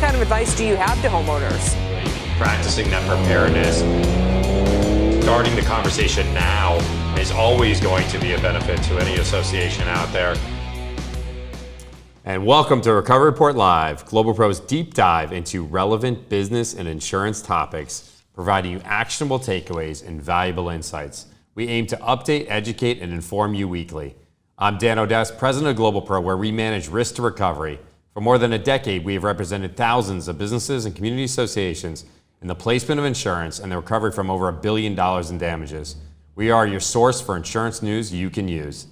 kind of advice do you have to homeowners? Practicing that preparedness, starting the conversation now is always going to be a benefit to any association out there. And welcome to Recovery Report Live, Global Pro's deep dive into relevant business and insurance topics, providing you actionable takeaways and valuable insights. We aim to update, educate, and inform you weekly. I'm Dan Odess, president of Global Pro, where we manage risk to recovery. For more than a decade, we have represented thousands of businesses and community associations in the placement of insurance and the recovery from over $1 billion in damages. We are your source for insurance news you can use.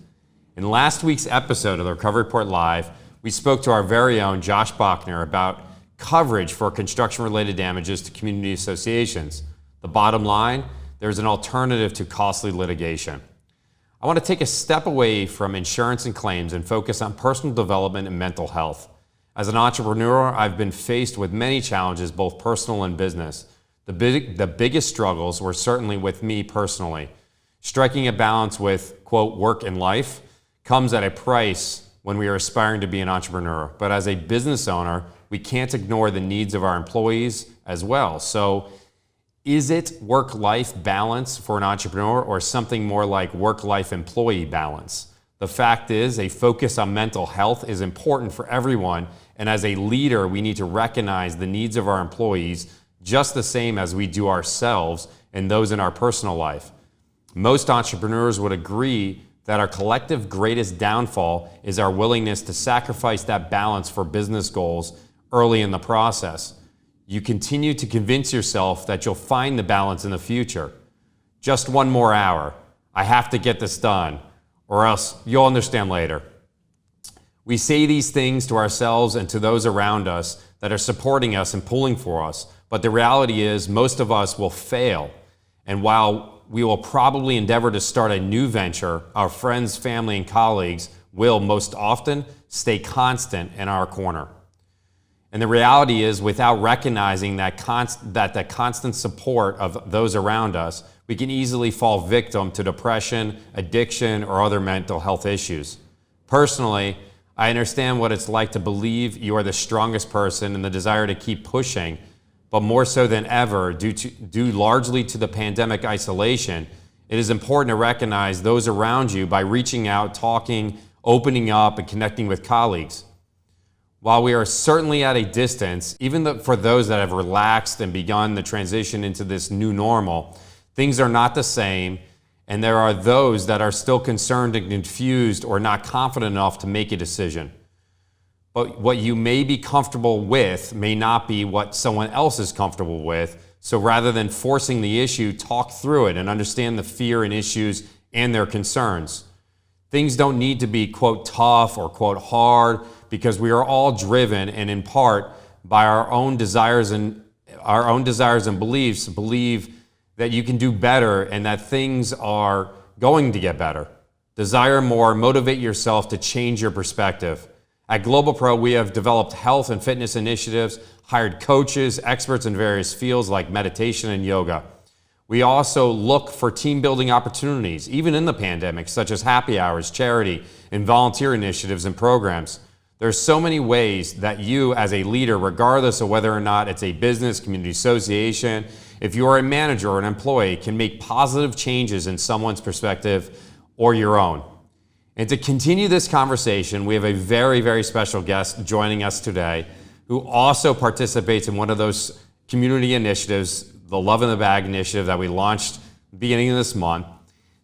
In last week's episode of the Recovery Report Live, we spoke to our very own Josh Bachner about coverage for construction-related damages to community associations. The bottom line, there's an alternative to costly litigation. I want to take a step away from insurance and claims and focus on personal development and mental health. As an entrepreneur, I've been faced with many challenges, both personal and business. The biggest struggles were certainly with me personally. Striking a balance with, quote, work and life comes at a price when we are aspiring to be an entrepreneur. But as a business owner, we can't ignore the needs of our employees as well. So is it work-life balance for an entrepreneur or something more like work-life employee balance? The fact is, a focus on mental health is important for everyone, and as a leader, we need to recognize the needs of our employees just the same as we do ourselves and those in our personal life. Most entrepreneurs would agree that our collective greatest downfall is our willingness to sacrifice that balance for business goals early in the process. You continue to convince yourself that you'll find the balance in the future. Just one more hour. I have to get this done, or else you'll understand later. We say these things to ourselves and to those around us that are supporting us and pulling for us, but the reality is most of us will fail. And while we will probably endeavor to start a new venture, our friends, family, and colleagues will most often stay constant in our corner. And the reality is, without recognizing that the constant support of those around us, we can easily fall victim to depression, addiction, or other mental health issues. Personally, I understand what it's like to believe you are the strongest person and the desire to keep pushing, but more so than ever, due largely to the pandemic isolation, it is important to recognize those around you by reaching out, talking, opening up, and connecting with colleagues. While we are certainly at a distance, even for those that have relaxed and begun the transition into this new normal, things are not the same, and there are those that are still concerned and confused or not confident enough to make a decision. But what you may be comfortable with may not be what someone else is comfortable with, so rather than forcing the issue, talk through it and understand the fear and issues and their concerns. Things don't need to be, quote, tough or, quote, hard, because we are all driven and in part by our own desires and beliefs, believe that you can do better and that things are going to get better. Desire more, motivate yourself to change your perspective. At Global Pro, we have developed health and fitness initiatives, hired coaches, experts in various fields like meditation and yoga. We also look for team building opportunities, even in the pandemic, such as happy hours, charity, and volunteer initiatives and programs. There's so many ways that you as a leader, regardless of whether or not it's a business, community association, if you're a manager or an employee, can make positive changes in someone's perspective or your own. And to continue this conversation, we have a very, very special guest joining us today who also participates in one of those community initiatives, the Love in the Bag initiative that we launched beginning of this month.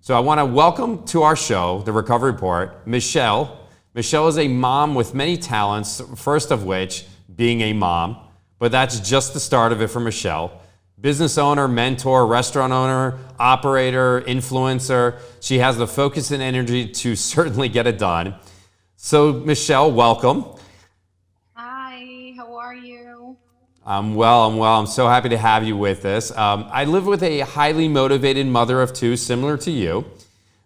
So I want to welcome to our show, The Recovery Report, Michelle. Michelle is a mom with many talents, first of which being a mom, but that's just the start of it for Michelle. Business owner, mentor, restaurant owner, operator, influencer. She has the focus and energy to certainly get it done. So Michelle, welcome. Hi, how are you? I'm well. I'm so happy to have you with us. I live with a highly motivated mother of two, similar to you,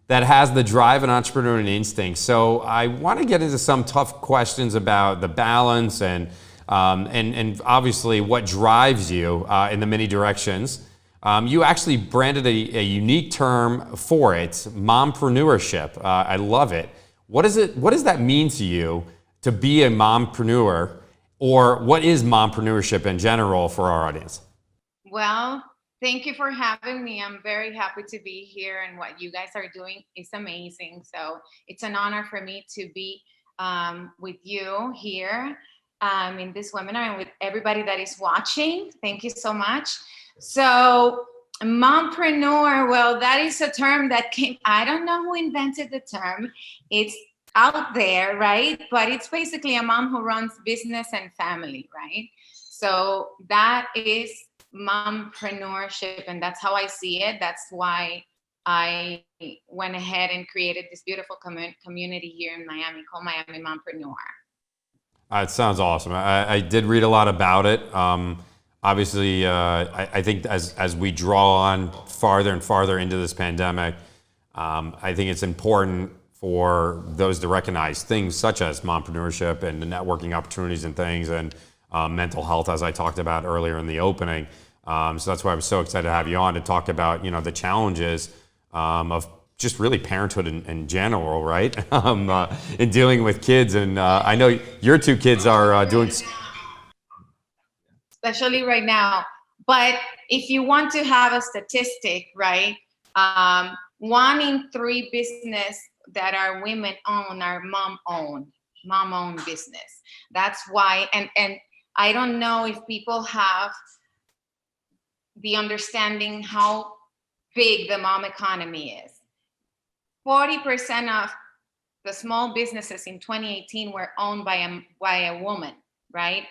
that has the drive and entrepreneurial instinct. So I want to get into some tough questions about the balance and obviously what drives you in the many directions. You actually branded a unique term for it, Mompreneurship. I love it. What does that mean to you to be a mompreneur? or what is mompreneurship in general for our audience? Well, thank you for having me. I'm very happy to be here, and what you guys are doing is amazing. So it's an honor for me to be with you here in this webinar and with everybody that is watching. Thank you so much. So mompreneur, well, that is a term that came, I don't know who invented the term. It's out there, right? But it's basically a mom who runs business and family, right? So that is mompreneurship, and that's how I see it. That's why I went ahead and created this beautiful community here in Miami called Miami Mompreneur. It sounds awesome. I did read a lot about it. Obviously, I think as we draw on farther and farther into this pandemic, I think it's important for those to recognize things such as mompreneurship and the networking opportunities and things, and mental health, as I talked about earlier in the opening. So that's why I was so excited to have you on to talk about, the challenges of just really parenthood in general, right? In dealing with kids. And I know your two kids are doing... Especially right now. But if you want to have a statistic, right? 1 in 3 business that are women own are mom-owned business. That's why, and I don't know if people have the understanding how big the mom economy is. 40% of the small businesses in 2018 were owned by a woman, right?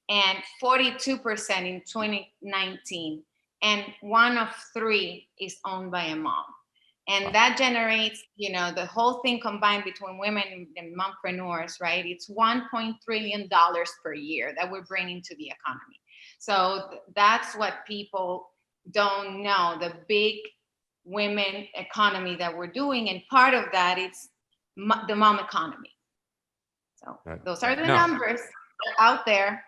And 42% in 2019. And 1 of 3 is owned by a mom. And that generates, the whole thing combined between women and mompreneurs, right? It's $1.3 trillion per year that we're bringing to the economy. So that's what people don't know, the big women economy that we're doing. And part of that is the mom economy. So those are the numbers out there.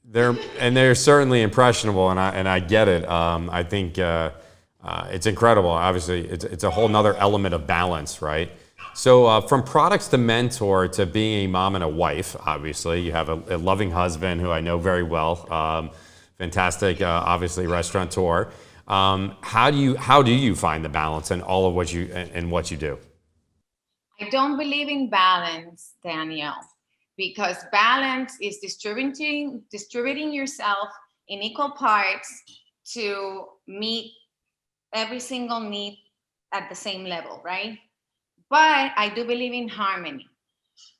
They're certainly impressionable, and I get it. I think it's incredible. Obviously, it's a whole nother element of balance, right? So from products to mentor to being a mom and a wife, obviously, you have a loving husband who I know very well, fantastic, obviously, restaurateur. How do you find the balance in all of what you do? I don't believe in balance, Danielle, because balance is distributing yourself in equal parts to meet every single need at the same level, right? But I do believe in harmony.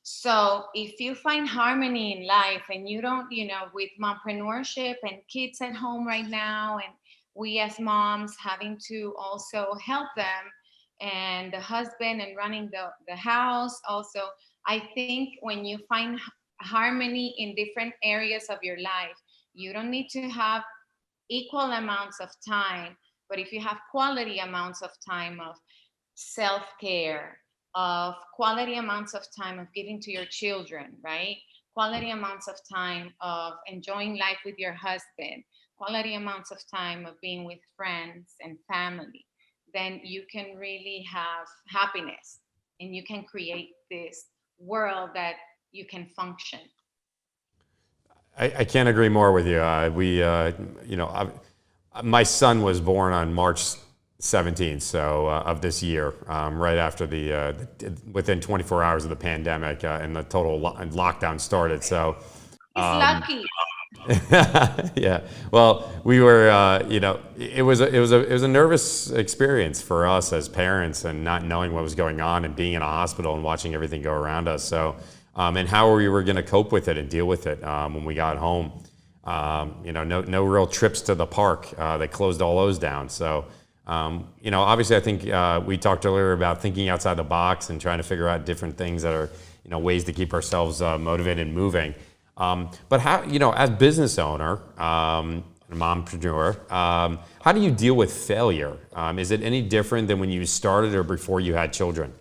So if you find harmony in life and you don't, with mompreneurship and kids at home right now, and we as moms having to also help them, and the husband and running the house also, I think when you find harmony in different areas of your life, you don't need to have equal amounts of time, but if you have quality amounts of time of self-care, of quality amounts of time of giving to your children, right? Quality amounts of time of enjoying life with your husband, quality amounts of time of being with friends and family, then you can really have happiness and you can create this world that you can function. I can't agree more with you. My son was born on March 17th, of this year, right after within 24 hours of the pandemic and the total lockdown started. So, he's lucky. Yeah. Well, we were, it was a nervous experience for us as parents, and not knowing what was going on and being in a hospital and watching everything go around us. So, and how we were going to cope with it and deal with it when we got home. No real trips to the park. They closed all those down. So, obviously, I think we talked earlier about thinking outside the box and trying to figure out different things that are, ways to keep ourselves motivated and moving. But how, as business owner, mompreneur, how do you deal with failure? Is it any different than when you started or before you had children?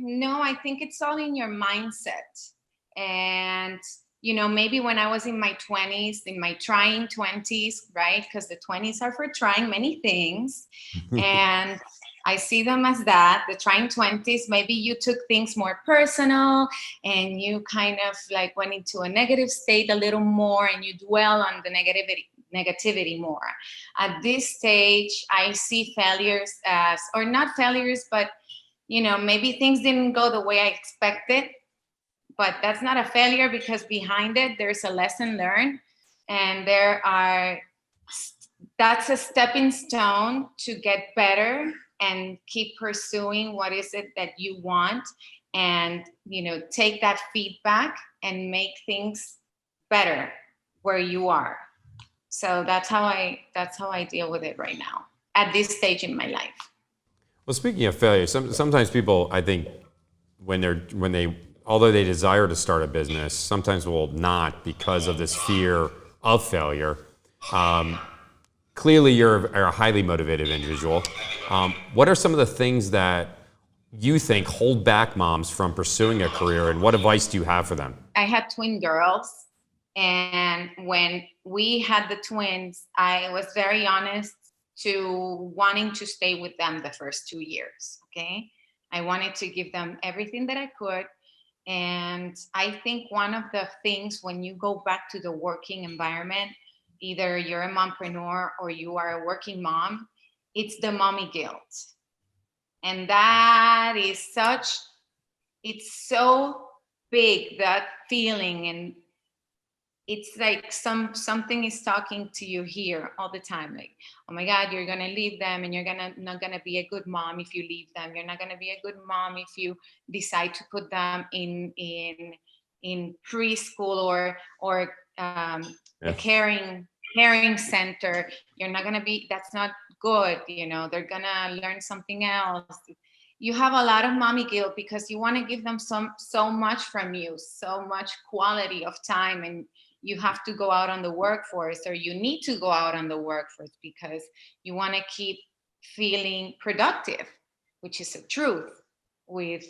No, I think it's all in your mindset. And, maybe when I was in my 20s, in my trying 20s, right? Because the 20s are for trying many things. And I see them as that, the trying 20s. Maybe you took things more personal and you kind of like went into a negative state a little more and you dwell on the negativity more. At this stage, I see failures as, or not failures, but maybe things didn't go the way I expected, but that's not a failure because behind it, there's a lesson learned. And that's a stepping stone to get better and keep pursuing what is it that you want, and take that feedback and make things better where you are. So that's how I deal with it right now at this stage in my life. Well, speaking of failure, sometimes people, I think, although they desire to start a business, sometimes will not because of this fear of failure. Clearly, you're a highly motivated individual. What are some of the things that you think hold back moms from pursuing a career, and what advice do you have for them? I had twin girls, and when we had the twins, I was very honest to wanting to stay with them the first 2 years, okay? I wanted to give them everything that I could. And I think one of the things when you go back to the working environment, either you're a mompreneur or you are a working mom, it's the mommy guilt. And that is it's so big, that feeling. And it's like something is talking to you here all the time, like, oh my God, you're gonna leave them, and you're not gonna be a good mom if you leave them. You're not gonna be a good mom if you decide to put them in preschool or a caring center. You're not gonna be. That's not good. They're gonna learn something else. You have a lot of mommy guilt because you want to give them so much from you, so much quality of time, and you have to go out on the workforce, or you need to go out on the workforce because you want to keep feeling productive, which is the truth with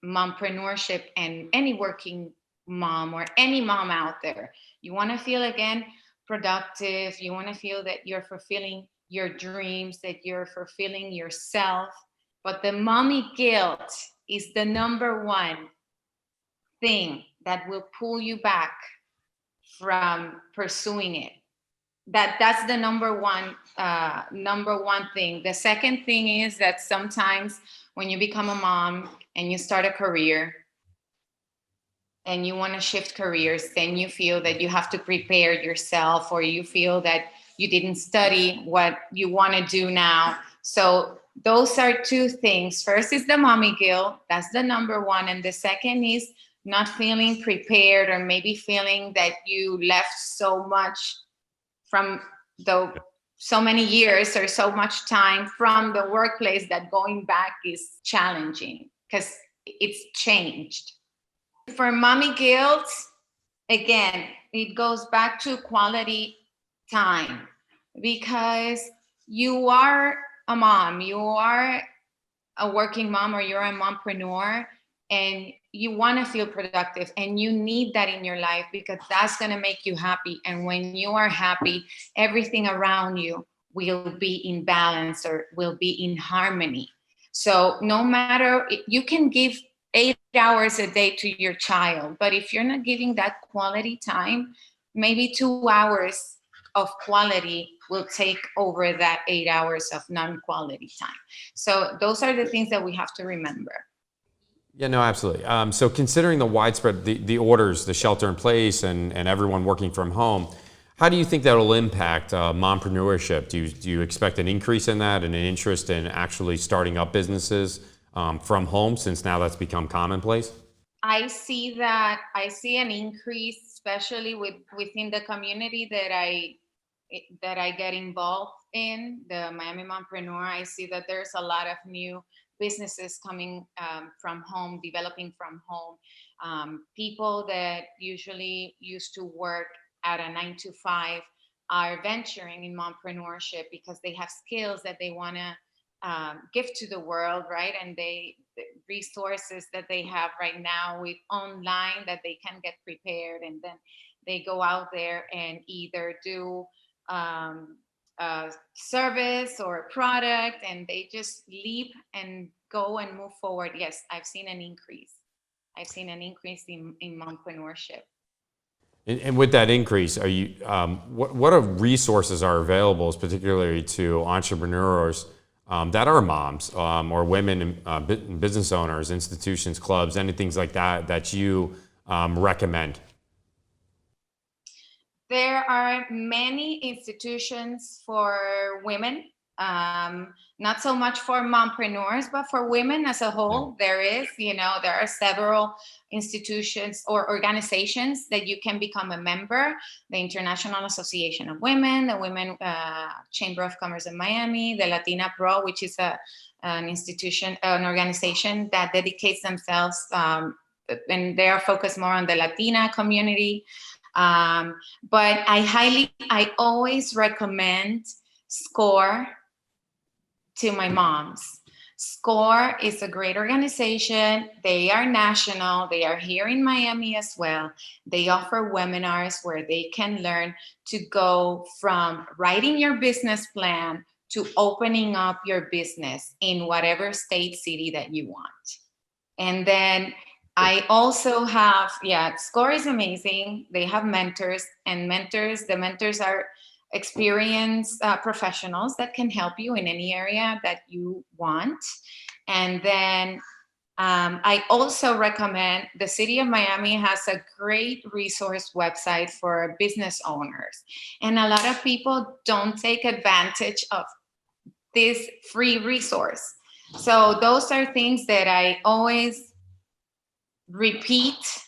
mompreneurship and any working mom or any mom out there. You want to feel, again, productive. You want to feel that you're fulfilling your dreams, that you're fulfilling yourself. But the mommy guilt is the number one thing that will pull you back from pursuing it. That's the number one thing. The second thing is that sometimes when you become a mom and you start a career and you want to shift careers, then you feel that you have to prepare yourself, or you feel that you didn't study what you want to do now. So those are two things. First is the mommy guilt. That's the number one. And the second is not feeling prepared, or maybe feeling that you left so much from so many years or so much time from the workplace that going back is challenging because it's changed. For mommy guilt, again, it goes back to quality time, because you are a mom, you are a working mom, or you're a mompreneur, and you want to feel productive, and you need that in your life because that's going to make you happy. And when you are happy, everything around you will be in balance, or will be in harmony. So no matter, you can give 8 hours a day to your child, but if you're not giving that quality time, maybe 2 hours of quality will take over that 8 hours of non-quality time. So those are the things that we have to remember. Yeah, no, absolutely. So considering the widespread, the orders, the shelter in place, and everyone working from home, how do you think that will impact mompreneurship? Do you expect an increase in that and an interest in actually starting up businesses from home, since now that's become commonplace? I see an increase, especially within the community that I get involved in, the Miami Mompreneur. I see that there's a lot of new businesses coming from home, developing from home. People that usually used to work at a 9-to-5 are venturing in mompreneurship because they have skills that they want to give to the world, right? And the resources that they have right now with online, that they can get prepared, and then they go out there and either do service or product, and they just leap and go and move forward. Yes, I've seen an increase. I've seen an increase in mompreneurship. And with that increase, are you what are resources are available, particularly to entrepreneurs that are moms or women, business owners, institutions, clubs, anything like that that you recommend? There are many institutions for women, not so much for mompreneurs, but for women as a whole. There is, there are several institutions or organizations that you can become a member. The International Association of Women, the Women Chamber of Commerce of Miami, the Latina Pro, which is an organization that dedicates themselves, and they are focused more on the Latina community. But I always recommend SCORE to my moms. SCORE is a great organization. They are national. They are here in Miami as well. They offer webinars where they can learn to go from writing your business plan to opening up your business in whatever state, city that you want. And then I also have, SCORE is amazing. They have mentors, and the mentors are experienced professionals that can help you in any area that you want. And then I also recommend the City of Miami has a great resource website for business owners. And a lot of people don't take advantage of this free resource. So those are things that I always repeat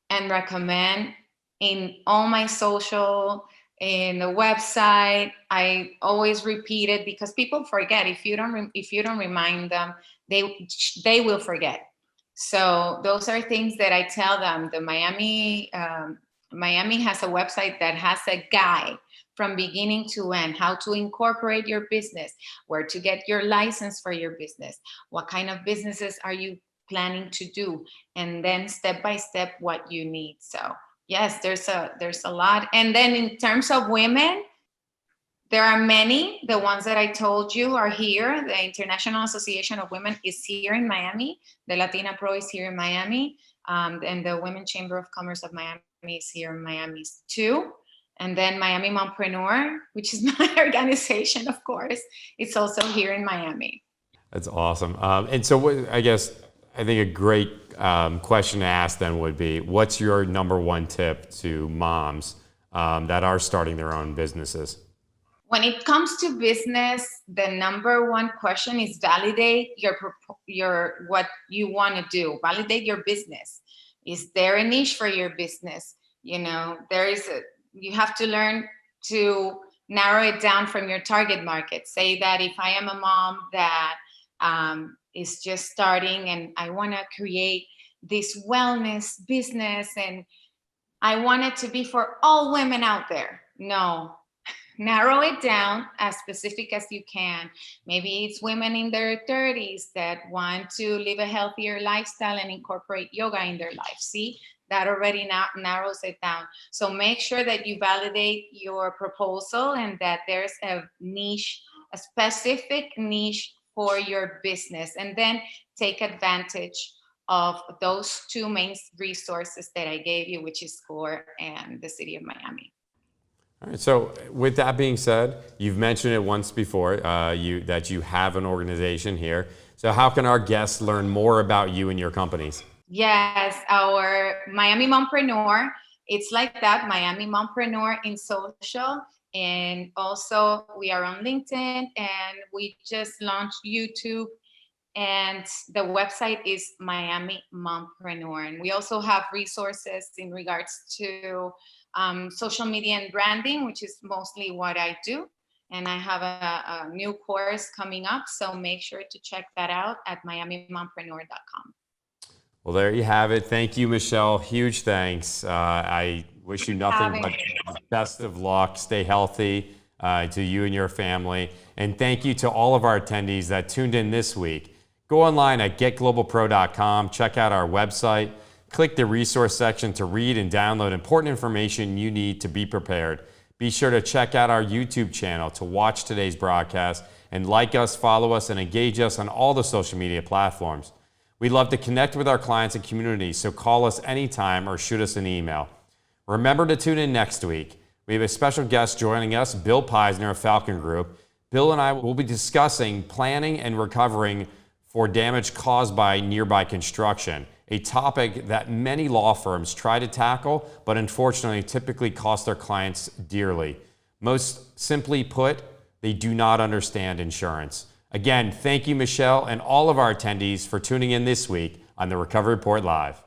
and recommend in all my social, in the website. I always repeat it because people forget. If you don't remind them, they will forget. So those are things that I tell them. The Miami has a website that has a guide from beginning to end, how to incorporate your business, where to get your license for your business, what kind of businesses are you planning to do, and then step by step what you need. So yes, there's a lot. And then in terms of women, there are many. The ones that I told you are here. The International Association of Women is here in Miami. The Latina Pro is here in Miami. And the Women Chamber of Commerce of Miami is here in Miami too. And then Miami Mompreneur, which is my organization, of course, it's also here in Miami. That's awesome. And so I think a great question to ask then would be, what's your number one tip to moms that are starting their own businesses? When it comes to business, the number one question is validate your what you want to do. Validate your business. Is there a niche for your business? You have to learn to narrow it down from your target market. Say that if I am a mom that is just starting and I want to create this wellness business and I want it to be for all women out there. No, narrow it down as specific as you can. Maybe it's women in their 30s that want to live a healthier lifestyle and incorporate yoga in their life. See, that already narrows it down. So make sure that you validate your proposal and that there's a specific niche for your business, and then take advantage of those two main resources that I gave you, which is SCORE and the City of Miami. All right. So with that being said, you've mentioned it once before, that you have an organization here. So how can our guests learn more about you and your companies? Yes, our Miami Mompreneur, it's like that, Miami Mompreneur in social. And also we are on LinkedIn, and we just launched YouTube, and the website is Miami Mompreneur. And we also have resources in regards to social media and branding, which is mostly what I do. And I have a new course coming up, so make sure to check that out at miamimompreneur.com. Well, there you have it. Thank you, Michelle. Huge thanks. I wish you nothing but the best of luck. Stay healthy to you and your family. And thank you to all of our attendees that tuned in this week. Go online at getglobalpro.com. Check out our website. Click the resource section to read and download important information you need to be prepared. Be sure to check out our YouTube channel to watch today's broadcast and like us, follow us, and engage us on all the social media platforms. We love to connect with our clients and community, so call us anytime or shoot us an email. Remember to tune in next week. We have a special guest joining us, Bill Peisner of Falcon Group. Bill and I will be discussing planning and recovering for damage caused by nearby construction, a topic that many law firms try to tackle, but unfortunately typically cost their clients dearly. Most simply put, they do not understand insurance. Again, thank you, Michelle, and all of our attendees for tuning in this week on the Recovery Report Live.